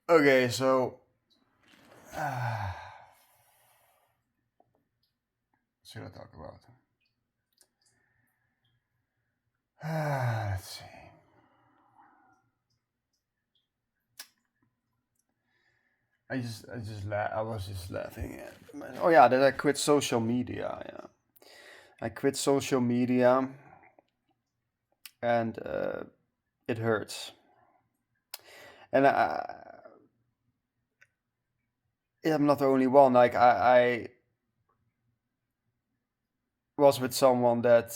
Okay, so uh, what should I talk about? Let's see. I was just laughing at. Oh yeah, that I quit social media. Yeah, I quit social media, and it hurts. And I'm not the only one. Like I was with someone that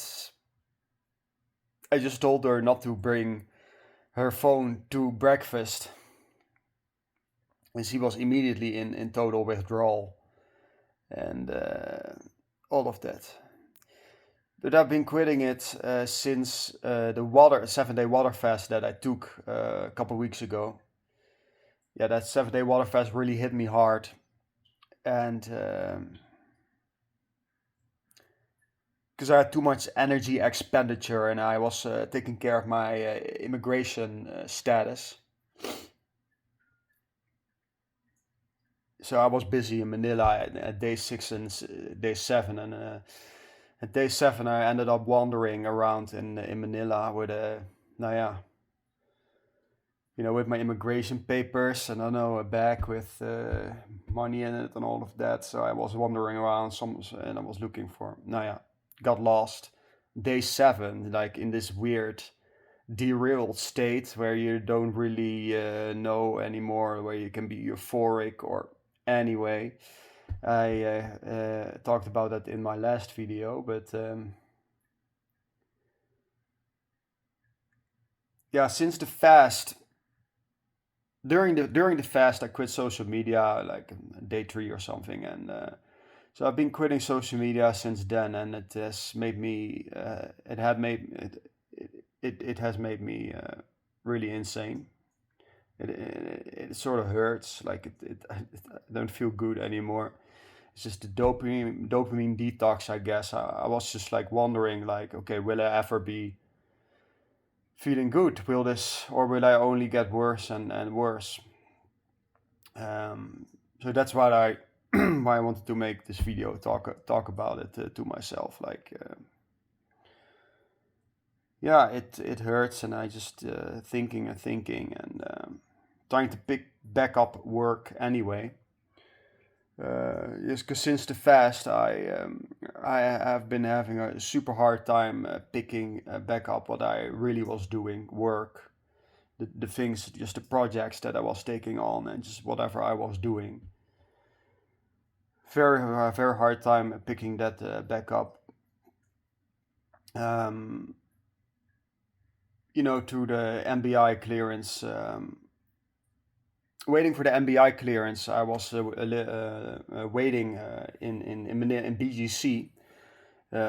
I just told her not to bring her phone to breakfast, and she was immediately in total withdrawal and all of that. But I've been quitting it since the 7-day water fast that I took a couple weeks ago. Yeah, that 7-day water fast really hit me hard, and because I had too much energy expenditure, and I was taking care of my immigration status. So I was busy in Manila at day 6 and day 7, and at day 7 I ended up wandering around in Manila with a, nou yeah, with my immigration papers, and I know a bag with money in it and all of that. So I was wandering around and I was looking for, nou yeah, got lost. Day 7, like in this weird derailed state where you don't really know anymore, where you can be euphoric or anyway. I talked about that in my last video, but yeah, since the fast, during the fast, I quit social media like day 3 or something, and so I've been quitting social media since then, and it has made me, it has made me really insane. It sort of hurts, like I don't feel good anymore. It's just the dopamine detox, I guess. I was just like wondering, like, okay, will I ever be feeling good? Will this, or will I only get worse and worse? Um, so that's why I why I wanted to make this video, talk about it to myself. Like, yeah, it hurts, and I just thinking and thinking, and trying to pick back up work anyway. Yes, because since the fast, I have been having a super hard time picking back up what I really was doing, work, the things, just the projects that I was taking on, and just whatever I was doing. Very hard time picking that back up. Um, to the MBI clearance. Waiting for the MBI clearance, I was waiting in BGC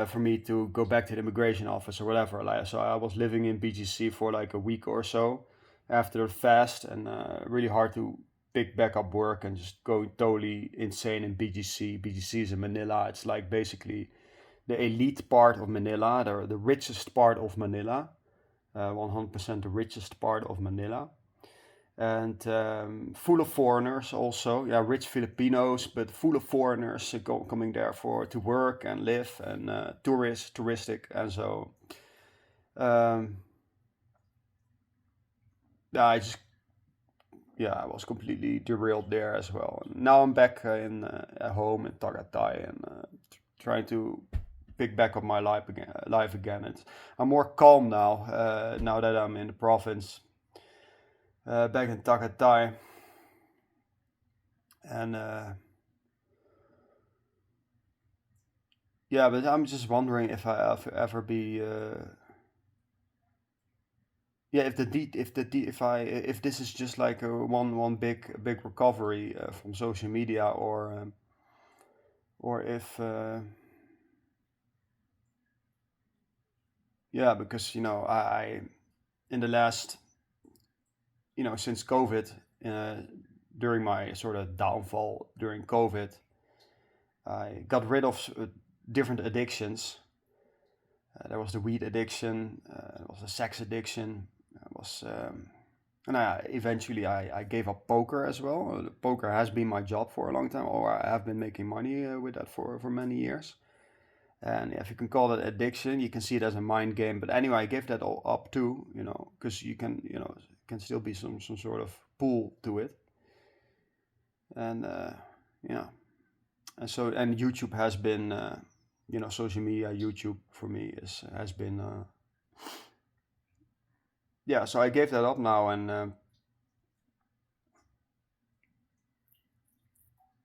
for me to go back to the immigration office or whatever. Like, so I was living in BGC for like a week or so after the fast, and really hard to pick back up work and just go totally insane in BGC. BGC is in Manila. It's like basically the elite part of Manila, the richest part of Manila, 100% the richest part of Manila, and full of foreigners also. Yeah, rich Filipinos, but full of foreigners coming there to work and live, and touristic, and so um, yeah, I was completely derailed there as well. And now I'm back in at home in Tagaytay, and trying to pick back up my life again. I'm more calm now. Now that I'm in the province, back in Tagaytay, and yeah, but I'm just wondering if I ever be yeah, if this is just like a one big recovery from social media, or if yeah, because I in the last, since COVID, uh, during my sort of downfall during COVID, I got rid of different addictions. There was the weed addiction. There was the sex addiction. There was, and eventually I gave up poker as well. Poker has been my job for a long time, or I have been making money with that for many years. And if you can call it addiction, you can see it as a mind game. But anyway, I gave that all up too, because you can, can still be some sort of pull to it. And yeah, and YouTube has been, social media. YouTube for me has been, yeah. So I gave that up now, and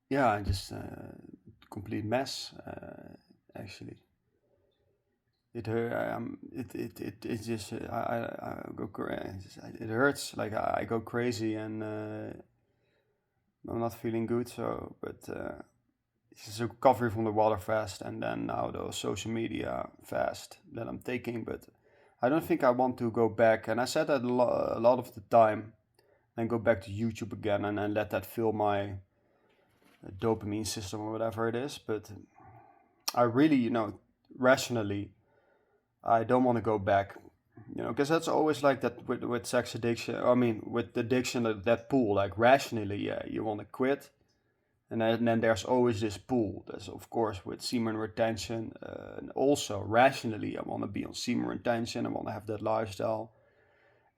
yeah, just complete mess actually. It just I go it hurts, like I go crazy, and I'm not feeling good. So, but it's just a recovery from the water fast, and then now the social media fast that I'm taking. But I don't think I want to go back, and I said that a lot of the time, and go back to YouTube again, and then let that fill my dopamine system or whatever it is. But I really, rationally, I don't want to go back, because that's always like that with sex addiction. I mean, with addiction, that pull, like rationally, yeah, you want to quit. And then there's always this pull. There's, of course, with semen retention. And also, rationally, I want to be on semen retention. I want to have that lifestyle.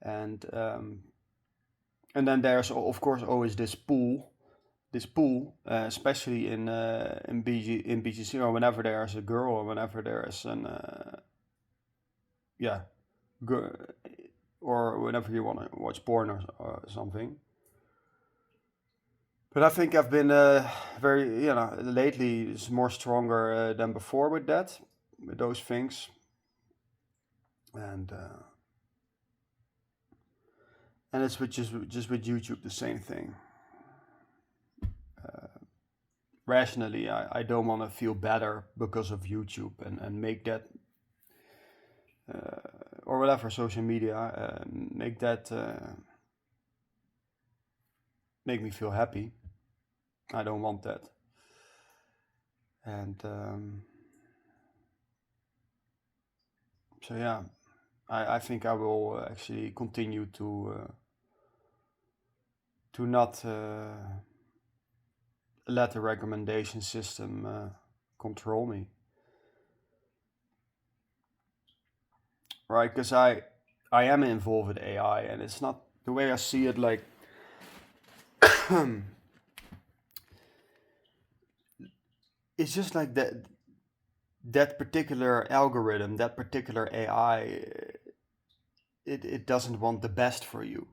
And then there's, of course, always this pull. Especially in BGC, or whenever there's a girl, or whenever there's an yeah, or whenever you want to watch porn or something. But I think I've been very, lately it's more stronger than before with those things, and it's just with YouTube the same thing. Rationally, I don't want to feel better because of YouTube, and make that or whatever social media make that make me feel happy. I don't want that, and so yeah, I think I will actually continue to not let the recommendation system control me, right? Because I am involved with AI, and it's not the way I see it. Like it's just like that particular algorithm, that particular AI, it doesn't want the best for you,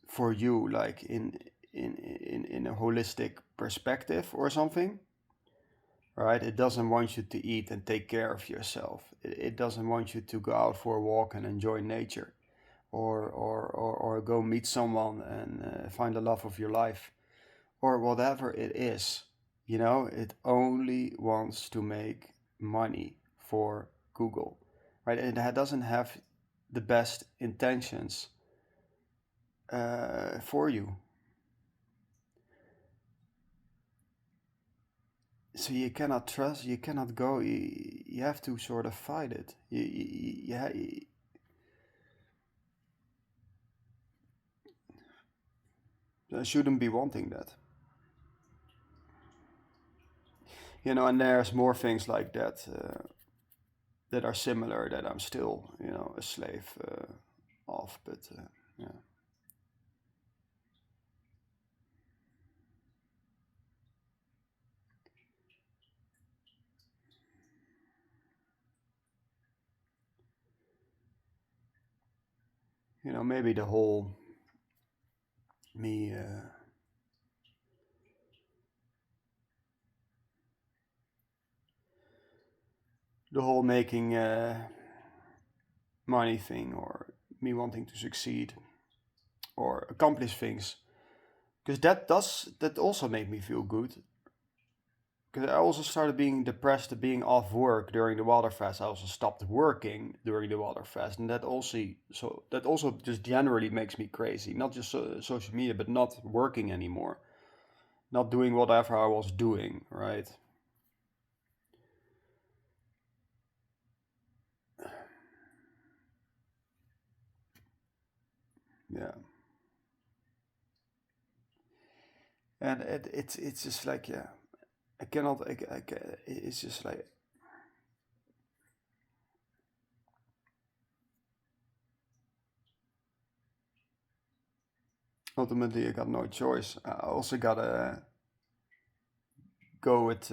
for you, like in a holistic perspective or something, right? It doesn't want you to eat and take care of yourself. It doesn't want you to go out for a walk and enjoy nature, or go meet someone and find the love of your life, or whatever it is. It only wants to make money for Google, right? And it doesn't have the best intentions for you. So you cannot trust, you cannot go, you have to sort of fight it. I shouldn't be wanting that. And there's more things like that that are similar, that I'm still, a slave of. But yeah. Maybe the whole me the whole making money thing, or me wanting to succeed or accomplish things, because that also made me feel good. Because I also started being depressed, being off work during the water fast. I also stopped working during the water fast, and that also just generally makes me crazy. Not just social media, but not working anymore, not doing whatever I was doing, right? Yeah. And it's just like, yeah, I cannot, it's just like, ultimately I got no choice. I also gotta go with,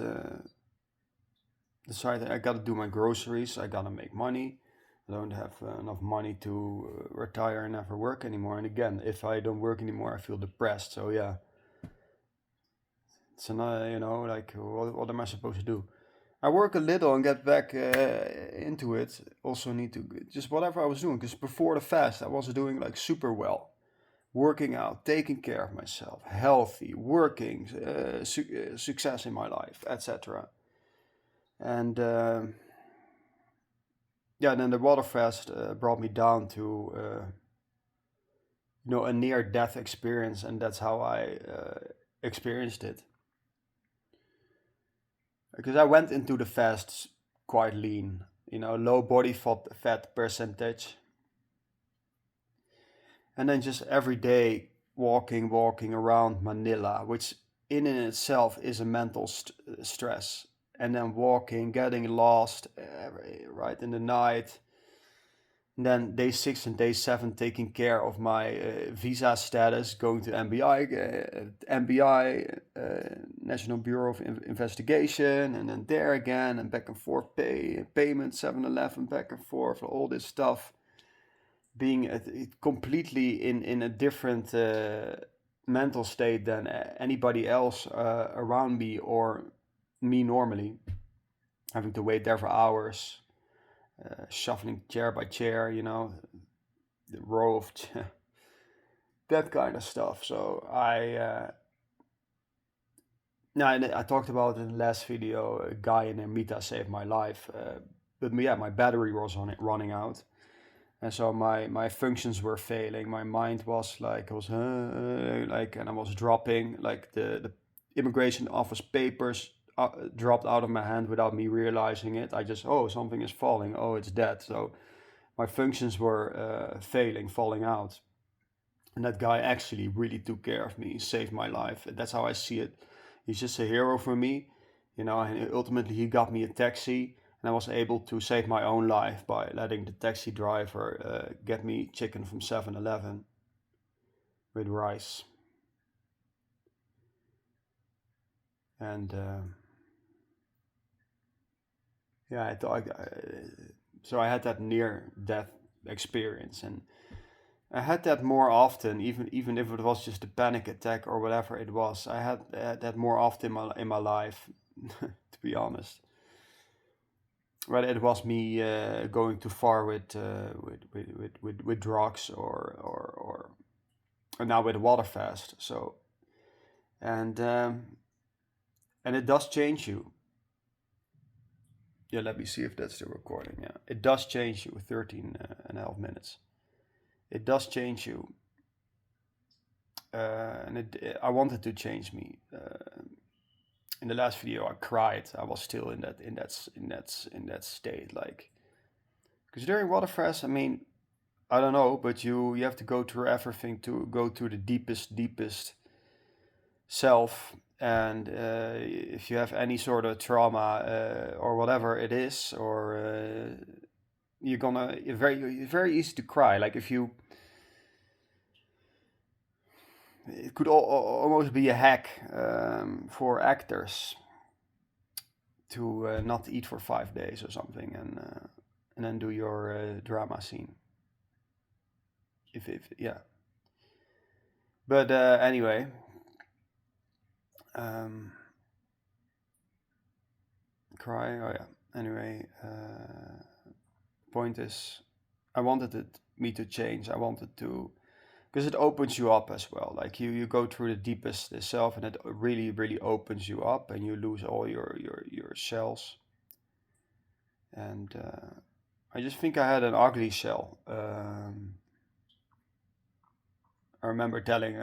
decide I gotta do my groceries, I gotta make money. I don't have enough money to retire and never work anymore. And again, if I don't work anymore, I feel depressed. So yeah, it's another, like, what am I supposed to do? I work a little and get back into it. Also need to just whatever I was doing, because before the fast I was doing like super well, working out, taking care of myself, healthy, working, success in my life, etc. And yeah, then the water fast brought me down to a near death experience, and that's how I experienced it. Because I went into the fast quite lean, low body fat percentage, and then just every day walking around Manila, which in and itself is a mental stress. And then walking, getting lost right in the night. And then day 6 and day 7, taking care of my visa status, going to MBI, National Bureau of Investigation, and then there again, and back and forth, payment, 7-Eleven, back and forth, all this stuff, being completely in a different mental state than anybody else around me or me normally, having to wait there for hours, shuffling chair by chair, the row of that kind of stuff. So I talked about in the last video, a guy in Ermita saved my life, but yeah, my battery was on it running out. And so my functions were failing. My mind was like, and I was dropping. Like the immigration office papers dropped out of my hand without me realizing it. I just, oh, something is falling. Oh, it's dead. So my functions were failing, falling out. And that guy actually really took care of me, saved my life. That's how I see it. He's just a hero for me, and ultimately he got me a taxi, and I was able to save my own life by letting the taxi driver get me chicken from 7-Eleven with rice. And yeah, so I had that near death experience, and I had that more often, even if it was just a panic attack or whatever it was. I had that more often in my life, to be honest. Whether it was me going too far with drugs or now with water fast. So and and it does change you. Yeah, let me see if that's still recording. Yeah, it does change you with 13 and a half minutes. It does change you. And I wanted to change me. In the last video, I cried. I was still in that state, like, because during waterfast, I mean, I don't know, but you have to go through everything to go to the deepest self. And if you have any sort of trauma or whatever it is, or you're very easy to cry. Like if you, it could almost be a hack for actors to not eat for 5 days or something, and then do your drama scene. If yeah, but anyway, um, cry. Oh yeah. Anyway, point is, I wanted me to change. I wanted to, because it opens you up as well. Like you go through the deepest self, and it really opens you up, and you lose all your shells. And I just think I had an ugly shell. I remember telling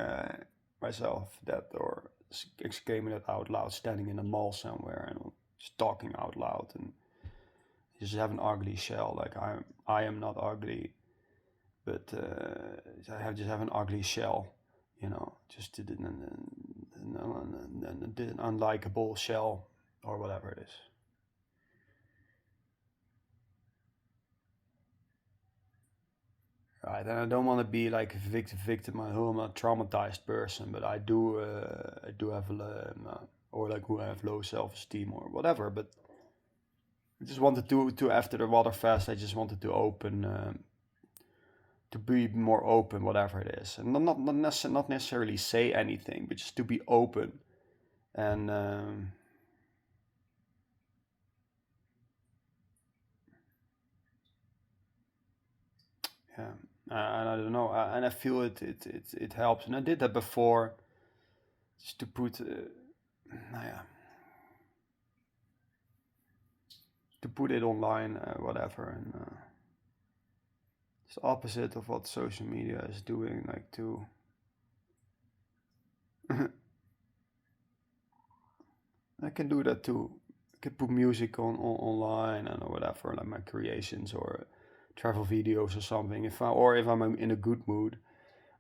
myself that, or exclaiming it out loud, standing in a mall somewhere and just talking out loud, and you just have an ugly shell. Like I am not ugly, but I just have an ugly shell, just an unlikable shell or whatever it is. Right, and I don't want to be like a victim. I'm a traumatized person, but I do have or like who have low self-esteem or whatever. But I just wanted to after the Waterfest, I just wanted to open to be more open, whatever it is, and not necessarily say anything, but just to be open and. Yeah, and I don't know, and I feel it helps, and I did that before, just to put, nou ja, to put it online, whatever, and it's opposite of what social media is doing, like to. I can do that too. I can put music online and or whatever, like my creations or travel videos or something. If I'm in a good mood,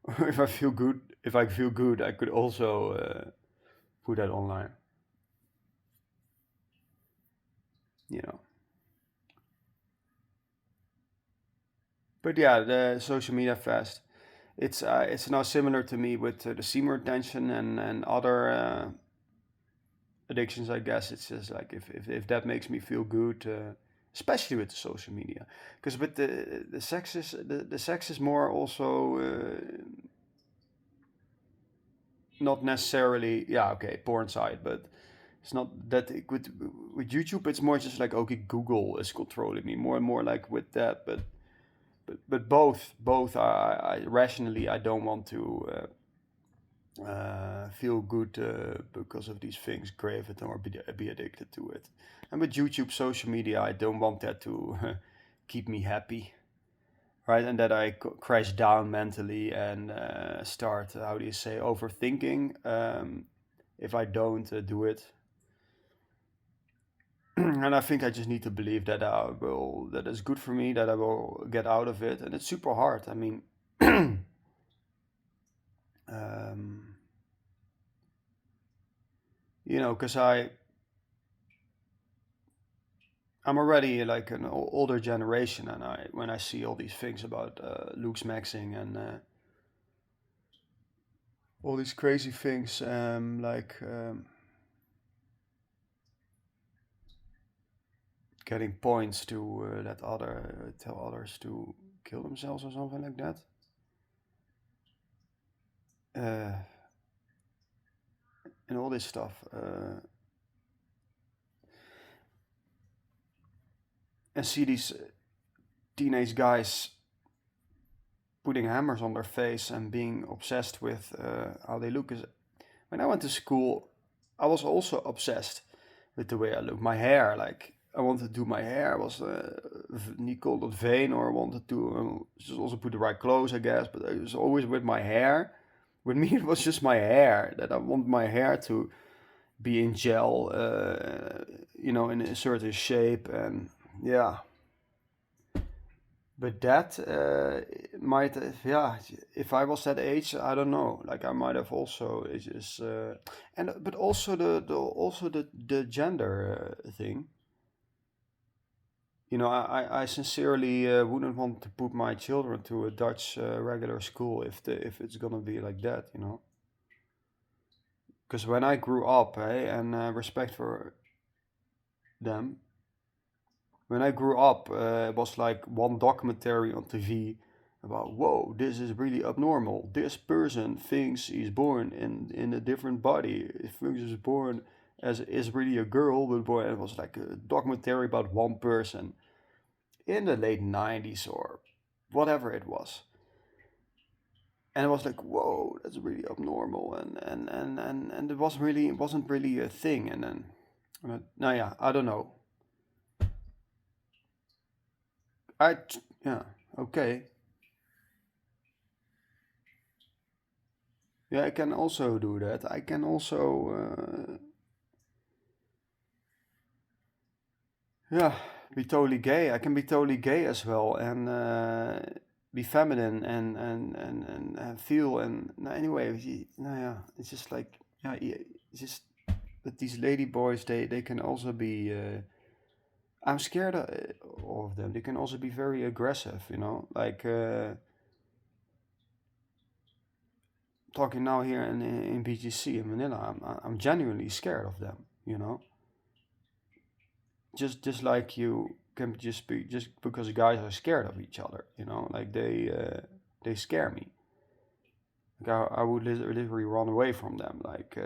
or if I feel good, I could also put that online. You know. But yeah, the social media fest. It's now similar to me with the Seymour attention and other addictions. I guess it's just like if that makes me feel good, especially with the social media, because with the sex is more also not necessarily, yeah, okay, porn side, but it's not that with YouTube. It's more just like, okay, Google is controlling me more and more, like with that, but both I rationally I don't want to feel good because of these things, crave it or be addicted to it. And with YouTube, social media, I don't want that to keep me happy, right? And that I crash down mentally and start, how do you say, overthinking if I don't do it. And I think I just need to believe that that is good for me, that I will get out of it. And it's super hard. I mean, um, because I'm already like an older generation, and when I see all these things about Luke's maxing and all these crazy things, like getting points to let tell others to kill themselves or something like that. Uh, and all this stuff. And see these teenage guys putting hammers on their face and being obsessed with how they look. 'Cause when I went to school, I was also obsessed with the way I look. My hair, like I wanted to do my hair. I was Nicole Vane, or I wanted to just also put the right clothes, I guess. But it was always with my hair. With me, it was just my hair that I want my hair to be in gel, in a certain shape, and yeah. But that might have, yeah. If I was that age, I don't know. Like I might have also it's just, and but also the gender thing. I sincerely wouldn't want to put my children to a Dutch regular school if it's gonna be like that. Because when I grew up, and respect for them, when I grew up, it was like one documentary on TV about, whoa, this is really abnormal. This person thinks he's born in a different body. He thinks he's born as is really a girl, but boy, it was like a documentary about one person in the late 90s or whatever it was. And it was like, whoa, that's really abnormal, and it wasn't really a thing. And then, no, yeah, I don't know. Yeah, okay. Yeah, I can also do that. I can also, yeah, be totally gay. I can be totally gay as well. And be feminine and feel and no, anyway, no, yeah, it's just like yeah, it's just that these lady boys they can also be. I'm scared of them. They can also be very aggressive, you know. Like talking now here in BGC in Manila, I'm genuinely scared of them, you know. Just like you can just be just because guys are scared of each other, you know. Like they scare me. Like I would literally run away from them, like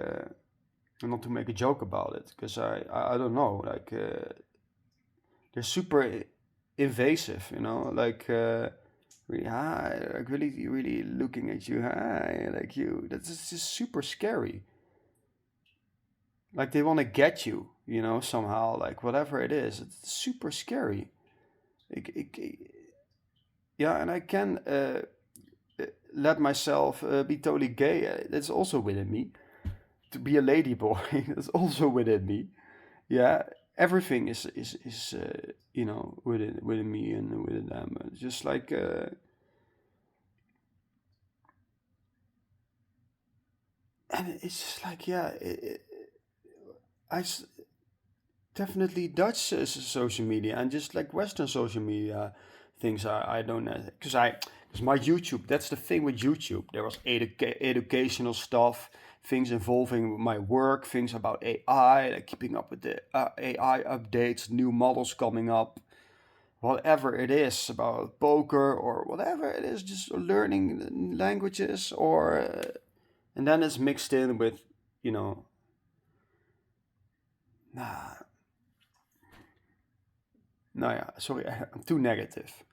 not to make a joke about it, because I don't know, like they're super invasive, you know, like really hi, like really looking at you, hi, like you. That's just super scary. Like they want to get you, you know, somehow, like whatever it is. It's super scary. Yeah, and I can let myself be totally gay. That's also within me. To be a lady boy, that's also within me. Yeah, everything is you know within me and within them. Just like and it's just like yeah, I definitely Dutch social media and just like Western social media things I don't know because my YouTube, that's the thing with YouTube. There was educational stuff, things involving my work, things about AI, like keeping up with the AI updates, new models coming up, whatever it is about poker or whatever it is, just learning languages or and then it's mixed in with you know nah no yeah sorry I'm too negative.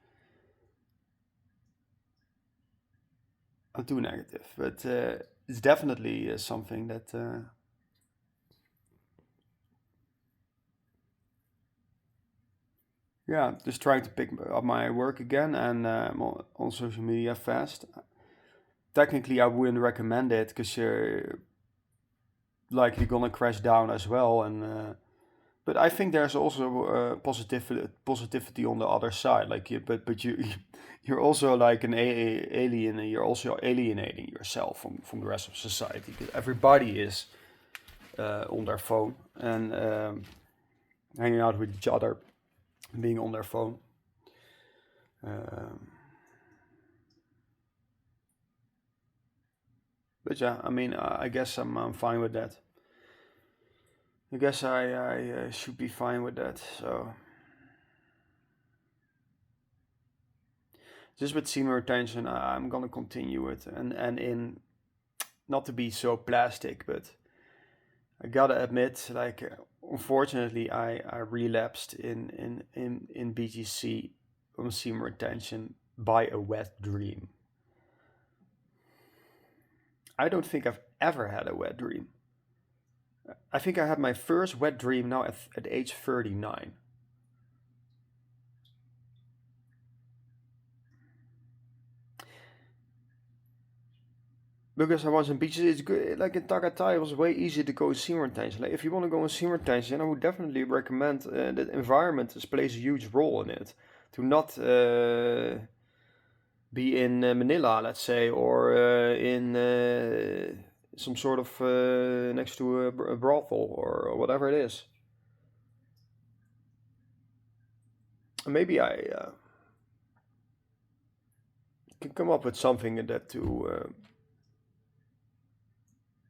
I'm too negative, but it's definitely something that yeah, just trying to pick up my work again and on social media fast. Technically, I wouldn't recommend it because you're likely gonna crash down as well. And but I think there's also positivity on the other side. Like you, but you you're also like an alien. And you're also alienating yourself from the rest of society because everybody is on their phone and hanging out with each other, being on their phone. Um, but yeah, I mean, I guess I'm fine with that. I guess I should be fine with that. So just with semen retention, I'm gonna continue it, and in not to be so plastic, but I gotta admit, like unfortunately, I relapsed in BGC on semen retention by a wet dream. I don't think I've ever had a wet dream. I think I had my first wet dream now at age 39. Because I was in beaches, it's good. Like in Tagatai, it was way easier to go in seam retention. Like if you want to go in seam retention, I would definitely recommend that environment plays a huge role in it. To not be in Manila, let's say, or in some sort of next to a brothel or whatever it is. Maybe I can come up with something that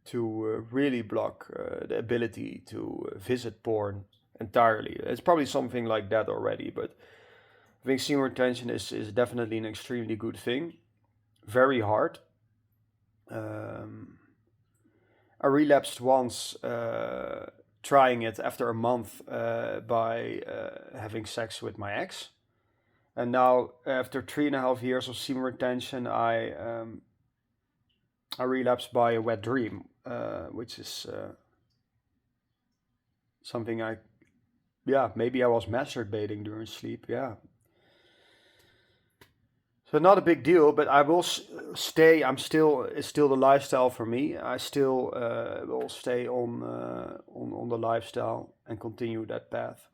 to really block the ability to visit porn entirely. It's probably something like that already, but I think semen retention is definitely an extremely good thing. Very hard. Um, I relapsed once trying it after a month by having sex with my ex. And now, after 3.5 years of semen retention, I relapsed by a wet dream, which is something yeah, maybe I was masturbating during sleep. Yeah, so not a big deal, but I will stay. It's still the lifestyle for me. I still will stay on the lifestyle and continue that path.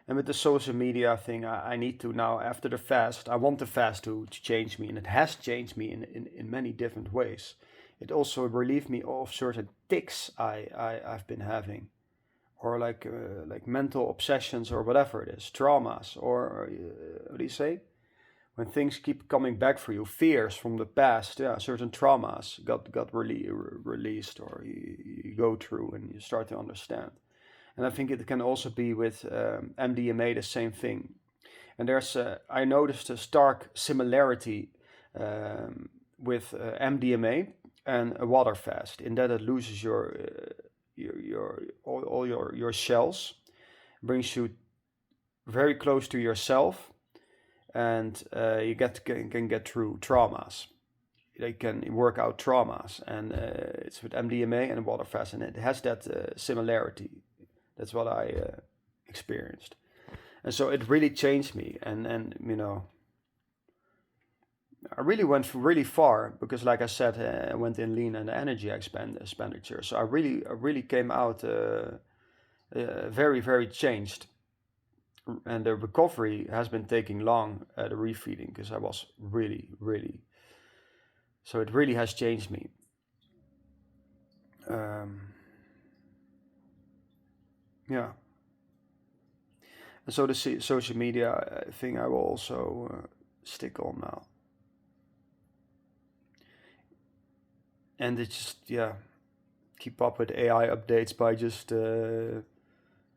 And with the social media thing, I need to now, after the fast, I want the fast to change me, and it has changed me in many different ways. It also relieved me of certain tics I've been having, or like mental obsessions or whatever it is, traumas, or what do you say? When things keep coming back for you, fears from the past, yeah, certain traumas got released, or you go through and you start to understand. And I think it can also be with MDMA the same thing. And I noticed a stark similarity with MDMA and a water fast, in that it loses your all your shells, brings you very close to yourself, and you can get through traumas. They can work out traumas, and it's with MDMA and water fast, and it has that similarity. That's what I experienced, and so it really changed me. And I really went really far, because, like I said, I went in lean and energy expenditure. So I really came out very, very changed. And the recovery has been taking long, the refeeding, because I was really, really. So it really has changed me. Yeah. And so the social media thing I will also stick on now. And it's just, yeah, keep up with AI updates by just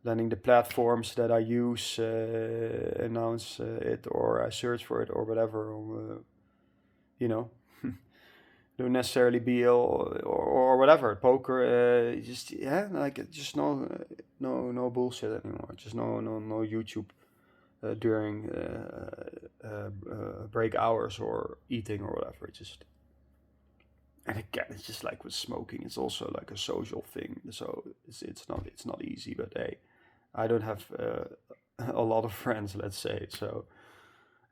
letting the platforms that I use announce it, or I search for it or whatever. Don't necessarily be ill, or whatever. Poker, just, yeah, like, just no bullshit anymore. Just no YouTube during break hours or eating or whatever. Just, and again, it's just like with smoking. It's also like a social thing. So it's not easy. But hey, I don't have a lot of friends, let's say. So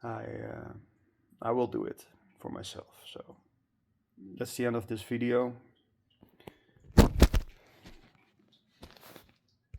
I will do it for myself. So that's the end of this video.